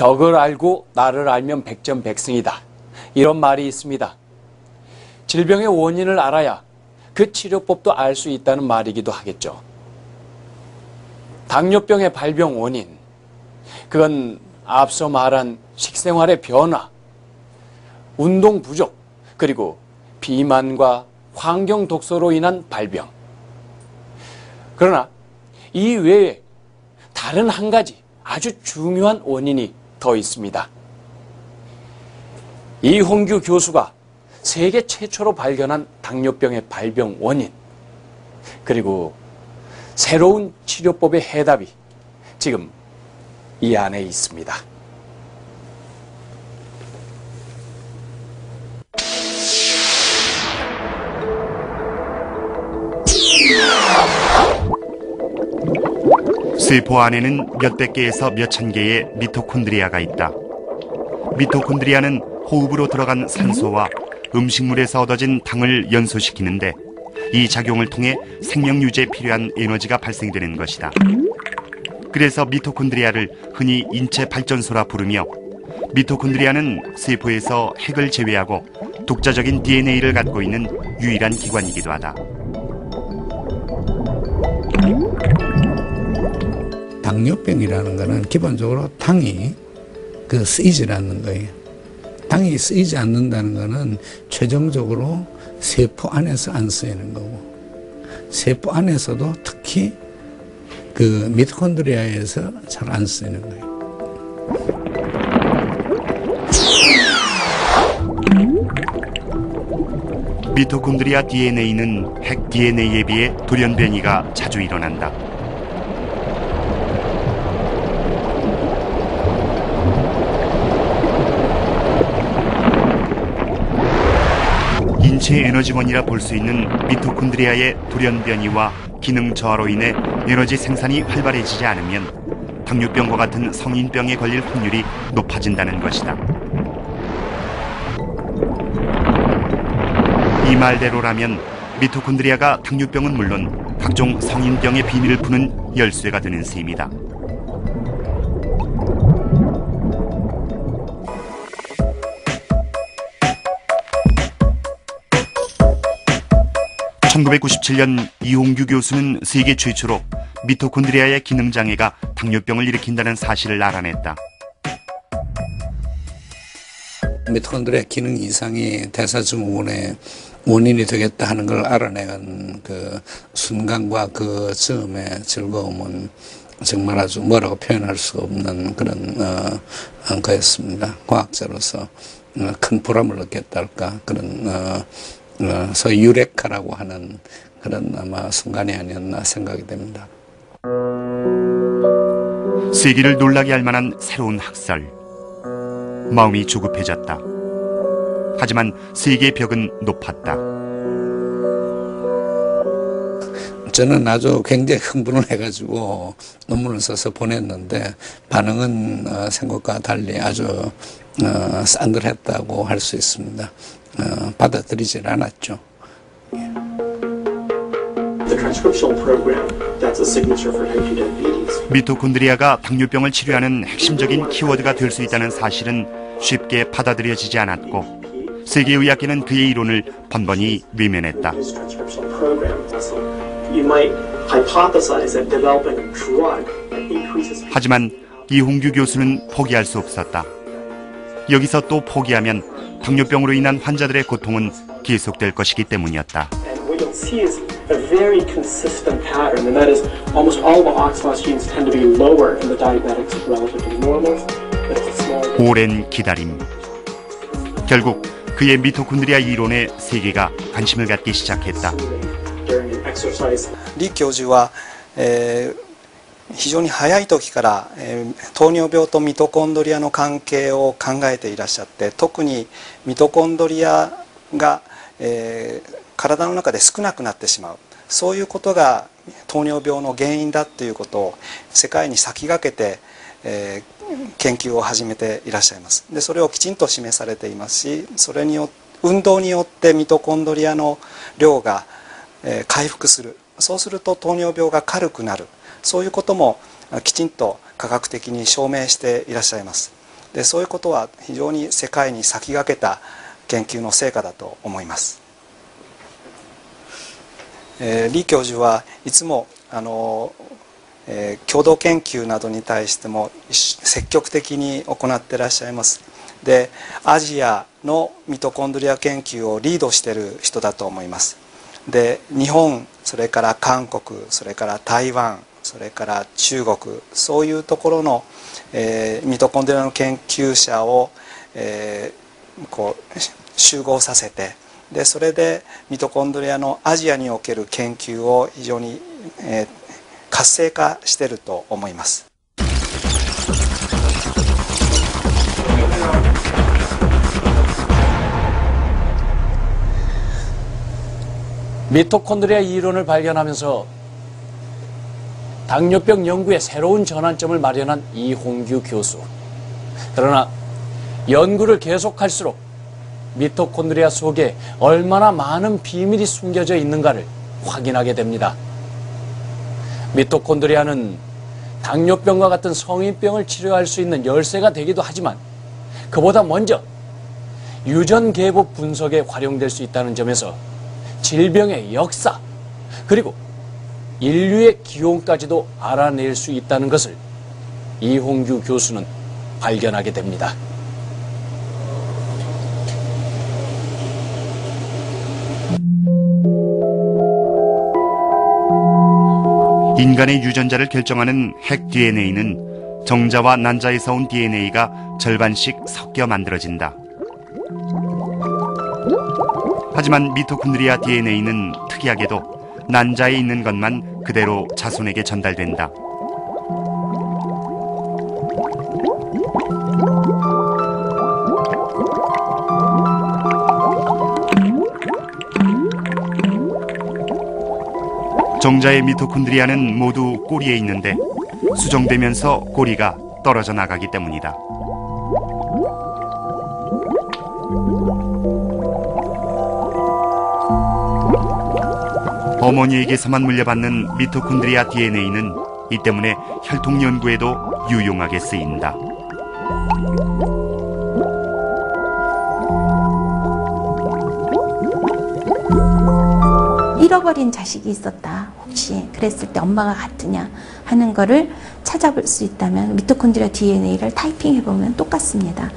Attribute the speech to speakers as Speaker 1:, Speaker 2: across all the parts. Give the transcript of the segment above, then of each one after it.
Speaker 1: 벽을 알고 나를 알면 백전백승이다. 이런 말이 있습니다. 질병의 원인을 알아야 그 치료법도 알 수 있다는 말이기도 하겠죠. 당뇨병의 발병 원인, 그건 앞서 말한 식생활의 변화, 운동 부족, 그리고 비만과 환경 독소로 인한 발병. 그러나 이 외에 다른 한 가지 아주 중요한 원인이 더 있습니다. 이홍규 교수가 세계 최초로 발견한 당뇨병의 발병 원인, 그리고 새로운 치료법의 해답이 지금 이 안에 있습니다.
Speaker 2: 세포 안에는 몇백 개에서 몇천 개의 미토콘드리아가 있다. 미토콘드리아는 호흡으로 들어간 산소와 음식물에서 얻어진 당을 연소시키는데 이 작용을 통해 생명 유지에 필요한 에너지가 발생되는 것이다. 그래서 미토콘드리아를 흔히 인체 발전소라 부르며 미토콘드리아는 세포에서 핵을 제외하고 독자적인 DNA를 갖고 있는 유일한 기관이기도 하다.
Speaker 3: 당뇨병이라는 것은 기본적으로 당이 쓰이지 않는 거예요. 당이 쓰이지 않는다는 것은 최종적으로 세포 안에서 안 쓰이는 거고, 세포 안에서도 특히 미토콘드리아에서 잘 안 쓰이는 거예요.
Speaker 2: 미토콘드리아 DNA는 핵 DNA에 비해 돌연 변이가 자주 일어난다. 인체 에너지원이라 볼 수 있는 미토콘드리아의 돌연 변이와 기능 저하로 인해 에너지 생산이 활발해지지 않으면 당뇨병과 같은 성인병에 걸릴 확률이 높아진다는 것이다. 이 말대로라면 미토콘드리아가 당뇨병은 물론 각종 성인병의 비밀을 푸는 열쇠가 되는 셈이다. (1997년) 이홍규 교수는 세계 최초로 미토콘드리아의 기능장애가 당뇨병을 일으킨다는 사실을 알아냈다.
Speaker 3: 미토콘드리아 기능 이상이 대사증후군의 원인이 되겠다 하는 걸 알아내는 그 순간과 그 즈음의 즐거움은 정말 아주 뭐라고 표현할 수가 없는 그런 거였습니다. 과학자로서 큰 보람을 느꼈다 할까, 그런 소위 유레카라고 하는 그런 아마 순간이 아니었나 생각이 됩니다.
Speaker 2: 세계를 놀라게 할 만한 새로운 학설. 마음이 조급해졌다. 하지만 세계의 벽은 높았다.
Speaker 3: 저는 아주 굉장히 흥분을 해가지고 논문을 써서 보냈는데 반응은 생각과 달리 아주 싸늘했다고 할 수 있습니다. 받아들이질 않았죠.
Speaker 2: 미토콘드리아가 당뇨병을 치료하는 핵심적인 키워드가 될 수 있다는 사실은 쉽게 받아들여지지 않았고 세계의학계는 그의 이론을 번번이 외면했다. 하지만 이홍규 교수는 포기할 수 없었다. 여기서 또 포기하면 당뇨병으로 인한 환자들의 고통은 계속될 것이기 때문이었다. 오랜 기다림. 결국 그의 미토콘드리아 이론에 세계가 관심을 갖기 시작했다.
Speaker 4: 李教授は、非常に早い時から、糖尿病とミトコンドリアの関係を考えていらっしゃって、特にミトコンドリアが、体の中で少なくなってしまう、そういうことが糖尿病の原因だということを世界に先駆けて、研究を始めていらっしゃいます。でそれをきちんと示されていますし、それに運動によってミトコンドリアの量が、回復する、そうすると糖尿病が軽くなる、そういうこともきちんと科学的に証明していらっしゃいます。でそういうことは非常に世界に先駆けた研究の成果だと思います。李教授はいつも共同研究などに対しても積極的に行っていらっしゃいます。でアジアのミトコンドリア研究をリードしている人だと思います。で日本、それから韓国、それから台湾、それから中国、そういうところの、ミトコンドリアの研究者を、こう集合させて、でそれでミトコンドリアのアジアにおける研究を非常に、活性化していると思います。
Speaker 1: 미토콘드리아 이론을 발견하면서 당뇨병 연구에 새로운 전환점을 마련한 이홍규 교수. 그러나 연구를 계속할수록 미토콘드리아 속에 얼마나 많은 비밀이 숨겨져 있는가를 확인하게 됩니다. 미토콘드리아는 당뇨병과 같은 성인병을 치료할 수 있는 열쇠가 되기도 하지만 그보다 먼저 유전계보 분석에 활용될 수 있다는 점에서 질병의 역사 그리고 인류의 기원까지도 알아낼 수 있다는 것을 이홍규 교수는 발견하게 됩니다.
Speaker 2: 인간의 유전자를 결정하는 핵 DNA는 정자와 난자에서 온 DNA가 절반씩 섞여 만들어진다. 하지만 미토콘드리아 DNA는 특이하게도 난자에 있는 것만 그대로 자손에게 전달된다. 정자의 미토콘드리아는 모두 꼬리에 있는데 수정되면서 꼬리가 떨어져 나가기 때문이다. 어머니에게서만 물려받는 미토콘드리아 DNA는 이 때문에 혈통 연구에도 유용하게 쓰인다.
Speaker 5: 잃어버린 자식이 있었다. 혹시 그랬을 때 엄마가 같으냐 하는 거를 찾아볼 수 있다면 미토콘드리아 DNA를 타이핑해보면 똑같습니다.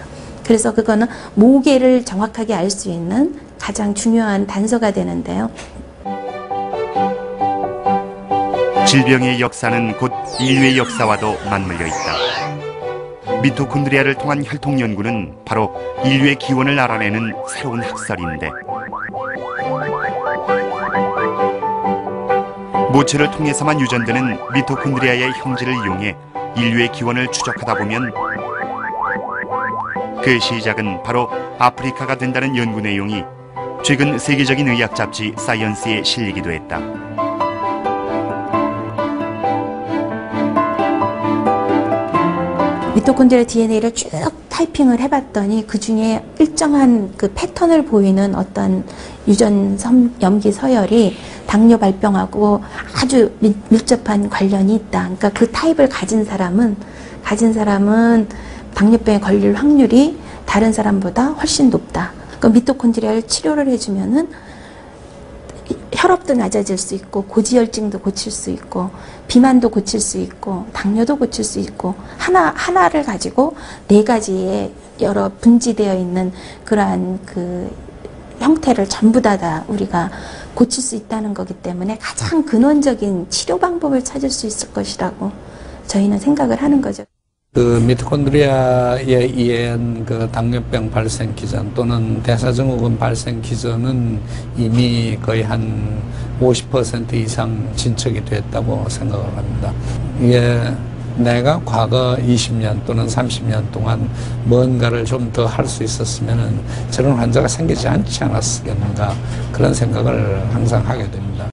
Speaker 5: 그래서 그거는 모계를 정확하게 알 수 있는 가장 중요한 단서가 되는데요.
Speaker 2: 질병의 역사는 곧 인류의 역사와도 맞물려 있다. 미토콘드리아를 통한 혈통 연구는 바로 인류의 기원을 알아내는 새로운 학설인데 모체를 통해서만 유전되는 미토콘드리아의 형질을 이용해 인류의 기원을 추적하다 보면 그 시작은 바로 아프리카가 된다는 연구 내용이 최근 세계적인 의학 잡지 사이언스에 실리기도 했다.
Speaker 5: 미토콘드리아 DNA를 쭉 타이핑을 해봤더니 그 중에 일정한 그 패턴을 보이는 어떤 유전 염기 서열이 당뇨 발병하고 아주 밀접한 관련이 있다. 그러니까 그 타입을 가진 사람은 당뇨병에 걸릴 확률이 다른 사람보다 훨씬 높다. 그 미토콘드리아를 치료를 해주면은 혈압도 낮아질 수 있고 고지혈증도 고칠 수 있고 비만도 고칠 수 있고 당뇨도 고칠 수 있고 하나를 가지고 4가지의 여러 분지되어 있는 그러한 그 형태를 전부 다 우리가 고칠 수 있다는 거기 때문에 가장 근원적인 치료 방법을 찾을 수 있을 것이라고 저희는 생각을 하는 거죠.
Speaker 3: 그 미토콘드리아에 의한 그 당뇨병 발생 기전 또는 대사증후군 발생 기전은 이미 거의 한 50% 이상 진척이 됐다고 생각을 합니다. 이게 내가 과거 20년 또는 30년 동안 뭔가를 좀 더 할 수 있었으면 저런 환자가 생기지 않지 않았겠는가 그런 생각을 항상 하게 됩니다.